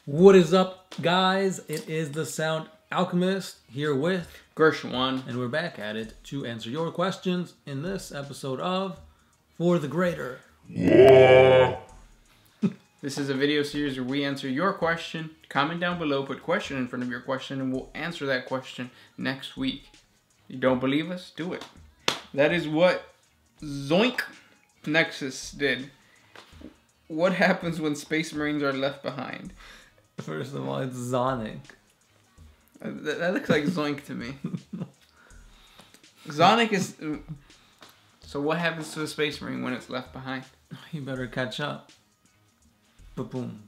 What is up, guys? It is the Sound Alchemist here with Gershwan, and we're back at it to answer your questions in this episode of For the Greater. This is a video series where we answer your question. Comment down below, put question in front of your question, and we'll answer that question next week. You don't believe us? Do it. That is what Zoink Nexus did. What happens when Space Marines are left behind? First of all, it's Zonic. That looks like Zoink to me. Zonic is... So what happens to a Space Marine when it's left behind? You better catch up. Ba-boom.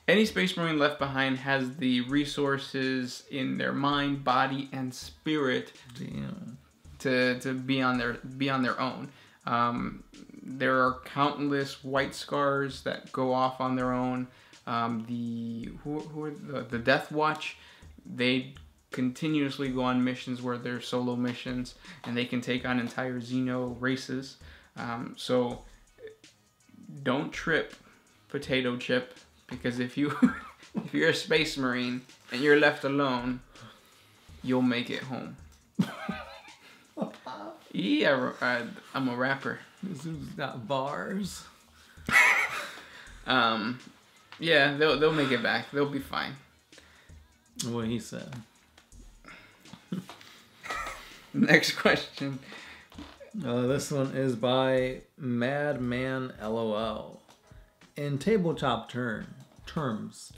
Any Space Marine left behind has the resources in their mind, body, and spirit to be on their own. There are countless white scars that go off on their own. The Death Watch, they continuously go on missions where they're solo missions, and they can take on entire Xeno races. So don't trip, Potato Chip, because if you're a Space Marine and you're left alone, you'll make it home. Yeah, I'm a rapper. This dude's got bars. Yeah, they'll make it back. They'll be fine. What he said. Next question. This one is by Madman LOL. In tabletop terms,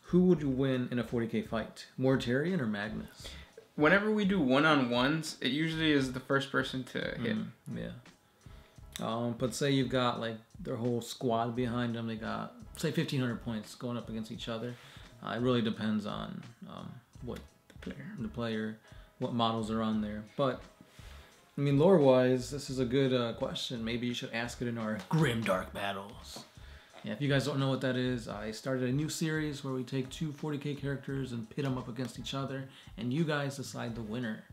who would you win in a 40k fight? Mortarion or Magnus? Whenever we do one-on-ones, it usually is the first person to hit. Yeah. But say you've got like their whole squad behind them. They got, say, 1,500 points going up against each other. It really depends on what the player, what models are on there. But I mean, lore-wise, this is a good question. Maybe you should ask it in our Grim Dark Battles. Yeah, if you guys don't know what that is, I started a new series where we take two 40k characters and pit them up against each other, and you guys decide the winner.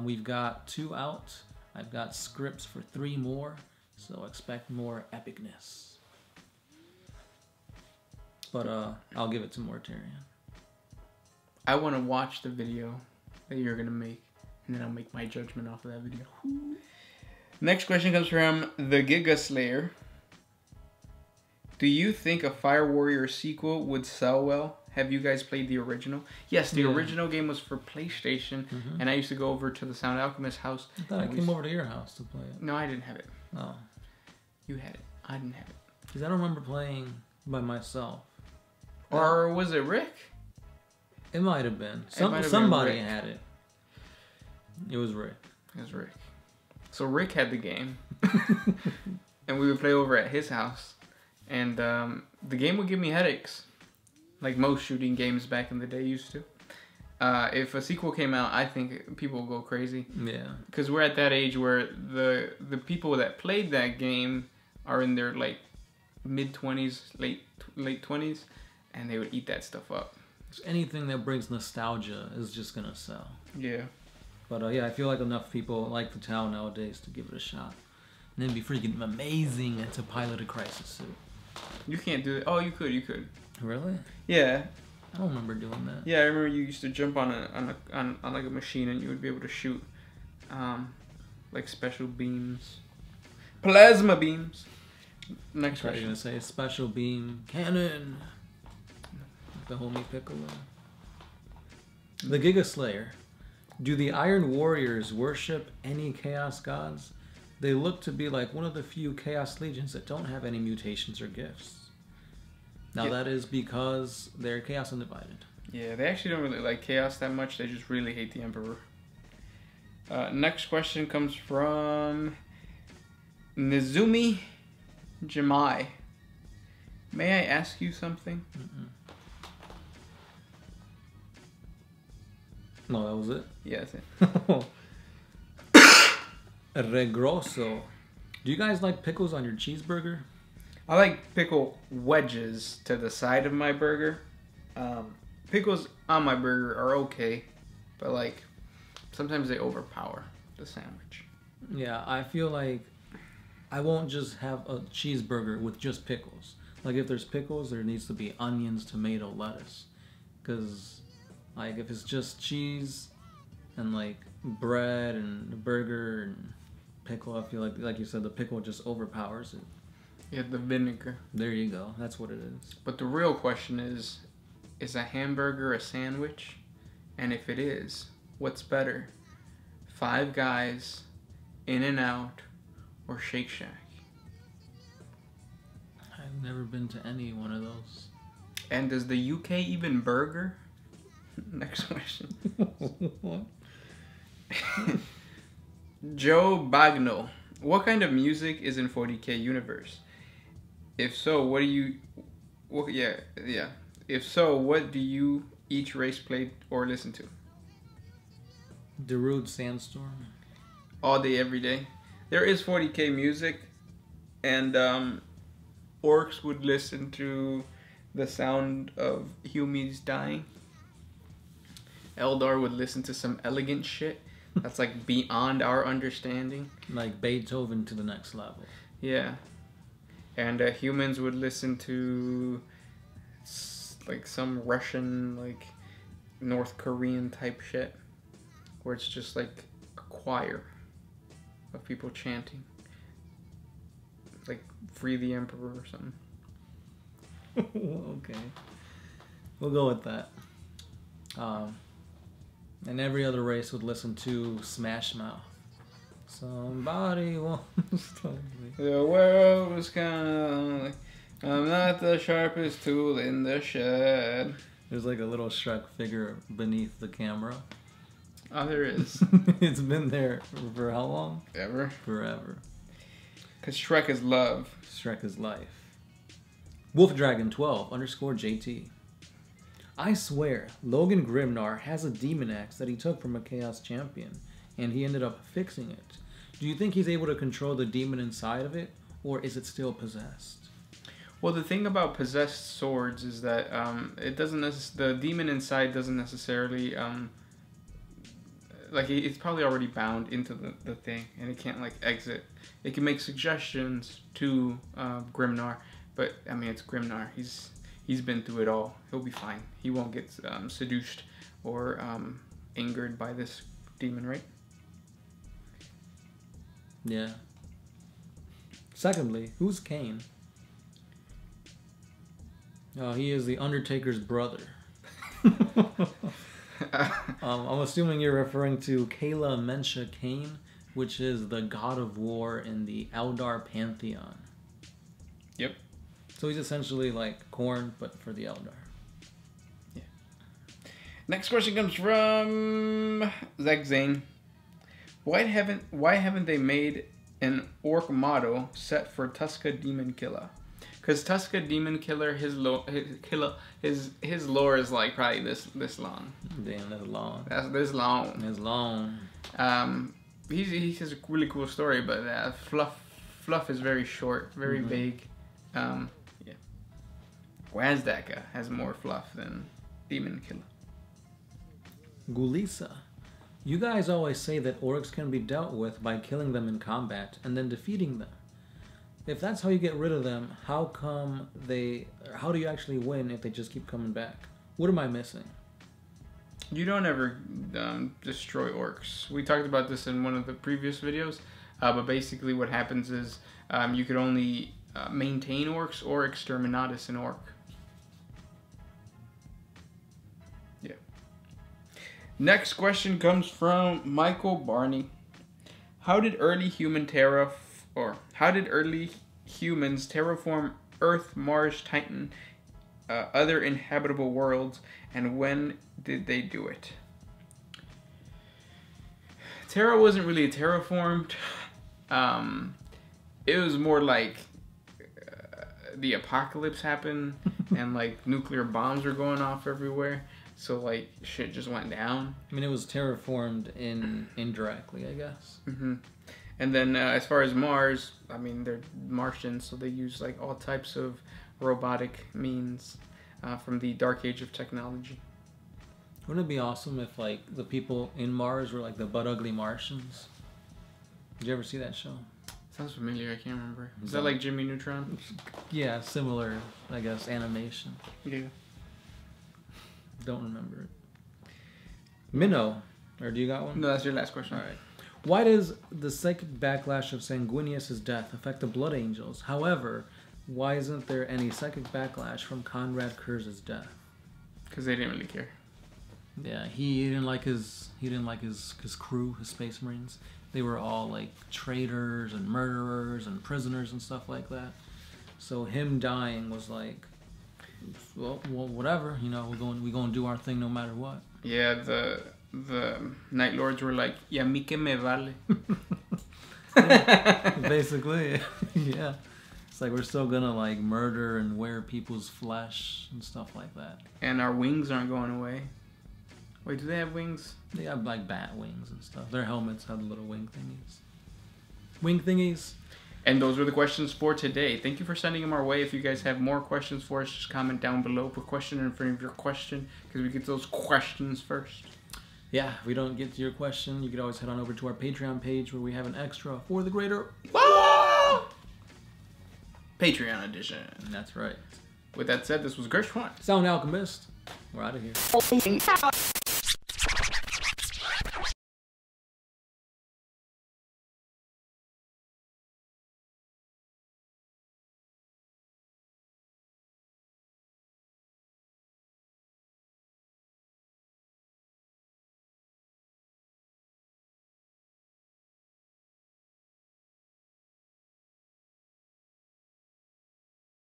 We've got 2 out. I've got scripts for 3 more, so expect more epicness. But I'll give it to Mortarion. I want to watch the video that you're going to make, and then I'll make my judgment off of that video. Next question comes from the Giga Slayer. Do you think a Fire Warrior sequel would sell well? Have you guys played the original? Yes, the original game was for PlayStation, and I used to go over to the Sound Alchemist house. I thought I came over to your house to play it. No, I didn't have it. Oh. You had it. I didn't have it. Because I don't remember playing by myself. Or was it Rick? It might have been. Somebody had it. It was Rick. It was Rick. So Rick had the game. And we would play over at his house. And the game would give me headaches. Like most shooting games back in the day used to. If a sequel came out, I think people will go crazy. Yeah. Because we're at that age where the people that played that game are in their like mid-20s, late 20s. And they would eat that stuff up. Anything that brings nostalgia is just going to sell. Yeah. But yeah, I feel like enough people like the town nowadays to give it a shot. And then be freaking amazing to pilot a crisis suit. You can't do it. Oh, you could. Really? Yeah. I don't remember doing that. Yeah, I remember you used to jump on like a machine and you would be able to shoot like special beams. Plasma beams. Next question. You're going to say special beam cannon. The homie Piccolo. The Giga Slayer. Do the Iron Warriors worship any Chaos gods? They look to be like one of the few Chaos Legions that don't have any mutations or gifts. Now that is because they're Chaos Undivided. Yeah, they actually don't really like Chaos that much. They just really hate the Emperor. Next question comes from Nizumi Jemai. May I ask you something? No, that was it? Yeah, that's it. Regroso. Do you guys like pickles on your cheeseburger? I like pickle wedges to the side of my burger. Pickles on my burger are okay, but like sometimes they overpower the sandwich. Yeah, I feel like I won't just have a cheeseburger with just pickles. Like if there's pickles, there needs to be onions, tomato, lettuce. Because like if it's just cheese and like bread and a burger and pickle, I feel like you said, the pickle just overpowers it. Yeah, the vinegar. There you go. That's what it is. But the real question is a hamburger a sandwich? And if it is, what's better? Five Guys, In-N-Out, or Shake Shack? I've never been to any one of those. And does the UK even burger? Next question. What? Joe Bagno. What kind of music is in 40K universe? If so, what do you... yeah. If so, what do you each race play or listen to? Darude Sandstorm. All day, every day. There is 40K music, and orcs would listen to the sound of Humies dying. Eldar would listen to some elegant shit that's like beyond our understanding. Like Beethoven to the next level. Yeah. And humans would listen to like some Russian, like North Korean type shit, where it's just like a choir of people chanting, like "Free the Emperor" or something. Okay, we'll go with that. And every other race would listen to Smash Mouth. Somebody wants to... The world was kind of like, I'm not the sharpest tool in the shed. There's like a little Shrek figure beneath the camera. Oh, there is. It's been there for how long? Ever. Forever. Because Shrek is love. Shrek is life. WolfDragon12_JT. I swear, Logan Grimnar has a demon axe that he took from a Chaos Champion, and he ended up fixing it. Do you think he's able to control the demon inside of it, or is it still possessed? Well, the thing about possessed swords is that it doesn't the demon inside doesn't necessarily like it's probably already bound into the thing, and it can't like exit. It can make suggestions to Grimnar, but I mean it's Grimnar. He's been through it all. He'll be fine. He won't get seduced or angered by this demon, right? Yeah. Secondly, who's Kane? Oh, he is the Undertaker's brother. I'm assuming you're referring to Kayla Mensha Kane, which is the god of war in the Eldar pantheon. Yep. So he's essentially like Korn, but for the Eldar. Yeah. Next question comes from Zach Zane. Why haven't they made an orc model set for Tuska Demon Killer? Because Tuska Demon Killer, his lore is like probably this long. Damn, that's long. That's this long. That's long. He has a really cool story, but fluff is very short, very vague. Yeah. Wazdaka has more fluff than Demon Killer. Gulisa. You guys always say that orcs can be dealt with by killing them in combat and then defeating them. If that's how you get rid of them, how do you actually win if they just keep coming back? What am I missing? You don't ever destroy orcs. We talked about this in one of the previous videos, but basically what happens is you could only maintain orcs or exterminatus an orc. Yeah. Next question comes from Michael Barney. How did early humans terraform Earth, Mars, Titan, other inhabitable worlds, and when did they do it? Terra wasn't really terraformed. It was more like the apocalypse happened and like nuclear bombs were going off everywhere. So like shit just went down. I mean, it was terraformed indirectly, I guess. Mm-hmm. And then as far as Mars, I mean, they're Martians, so they use like all types of robotic means from the dark age of technology. Wouldn't it be awesome if like the people in Mars were like the butt ugly Martians? Did you ever see that show? Sounds familiar. I can't remember. Is that like Jimmy Neutron? Yeah, similar, I guess, animation. Yeah. Don't remember it. Minnow, or do you got one? No, that's your last question. All right. Why does the psychic backlash of Sanguinius' death affect the Blood Angels? However, why isn't there any psychic backlash from Conrad Kurz's death? Because they didn't really care. Yeah, he didn't like his crew, his Space Marines. They were all like traitors and murderers and prisoners and stuff like that. So him dying was like, well whatever, you know, we're going to do our thing no matter what. Yeah, the Night Lords were like, "Y a mí que me vale." Yeah, basically, yeah. It's like we're still gonna like murder and wear people's flesh and stuff like that. And our wings aren't going away. Wait, do they have wings? They have like bat wings and stuff. Their helmets have little wing thingies. Wing thingies. And those were the questions for today. Thank you for sending them our way. If you guys have more questions for us, just comment down below. Put question in front of your question because we get those questions first. Yeah, if we don't get to your question, you could always head on over to our Patreon page where we have an extra for the greater Patreon edition. That's right. With that said, this was Gershwin. Sound Alchemist. We're out of here.